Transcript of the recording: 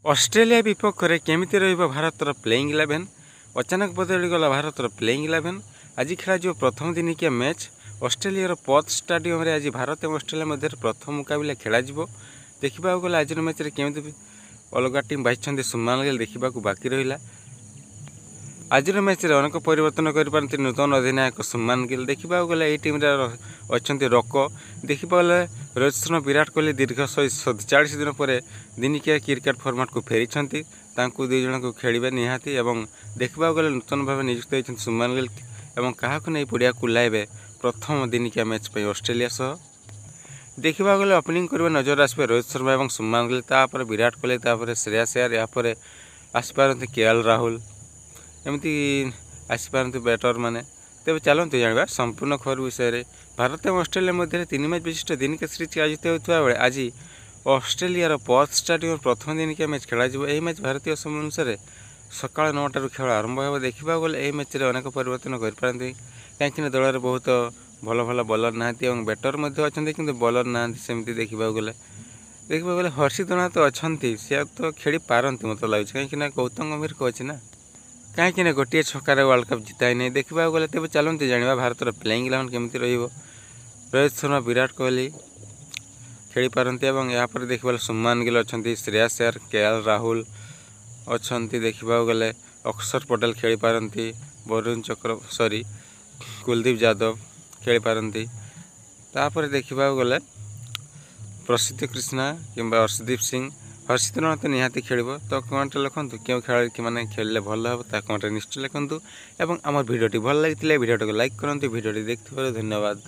Australia विपक्ष में केमिति रहिबो भारतर प्लेइंग 11 अचानक बदलीगला भारतर प्लेइंग 11 आज खेल प्रथम दिनिकिया मैच ऑस्ट्रेलिया पर्थ स्टाडियम रे आज भारत और ऑस्ट्रेलिया मध्य प्रथम मुकाबला खेल देखा गले आज मैच रे केमिति अलग टीम बाछिछन्ते सुमान गिल देखा बाकी रहा। आज मैच रे अनेक परिवर्तन कर नूतन अधिनायक सुमान गिल देखा गले टीम अच्छा रक देखा गले रोहित शर्मा विराट कोहली दीर्घ 47 दिन पर दिनिकिया क्रिकेट फॉर्मेट को फेरी दुई जन को खेलिबे निहाती एवं देखा गले नूतन भाव नियुक्त होती सुमान गिल एवं क्या नहीं पड़िया कुलाइबे प्रथम दिनिकिया मैच पे ऑस्ट्रेलिया सह देखा गले ओपनिंग करेंगे नजर आसपे रोहित शर्मा और सुमान गिल तापर विराट कोहली तापर श्रेयस अय्यर यापर आसपारती केएल राहुल एमती आसपारती बैटर माने तेज चलते जाना संपूर्ण खबर विषय में। भारत और ऑस्ट्रेलिया मध्य 3 मैच विशिष्ट दिनिकिया सीरीज आयोजित होता बेले आज ऑस्ट्रेलिया पर्थ स्टाडियम प्रथम दिनिकिया मैच खेल यह मैच भारतीय समय अनुसार सकाल 9टार खेल आरंभ हो देखा गले यह मैच अनेक परिवर्तन करपारती कहीं दल में बहुत भल भल बलर ना बैटर अच्छा कि बलर ना सेमती देखा गले हर्षित राणा तो अच्छा सी तो खेली पारती मत लगे कहीं गौतम गंभीर को अच्छी ना कहीं गोटे छक्कार वर्ल्ड कप जिताई नहीं देखा गले तेज चलते जाना भारत प्लेइंग 11 केमिति रहिबो रोहित शर्मा विराट कोहली खेली पारती यहाँ देखा सुमान गिल अच्छा श्रेयस अय्यर केएल राहुल अच्छा देखा गले अक्षर पटेल खेली पारती वरुण कुलदीप यादव खेली पारती तापर देखा गले प्रसिद्ध कृष्णा किंबा अर्शदीप सिंह हर्षित राणा तो निहाती खेल तो कमेंट लिखुँ क्यों खेल मैंने खेलिले भल हम ता कमेंट निश्चय लिखुँ और आम भिडियोटी भल लगी भिडियोटी को लाइक करूँ भिडियोटी देखिए धन्यवाद।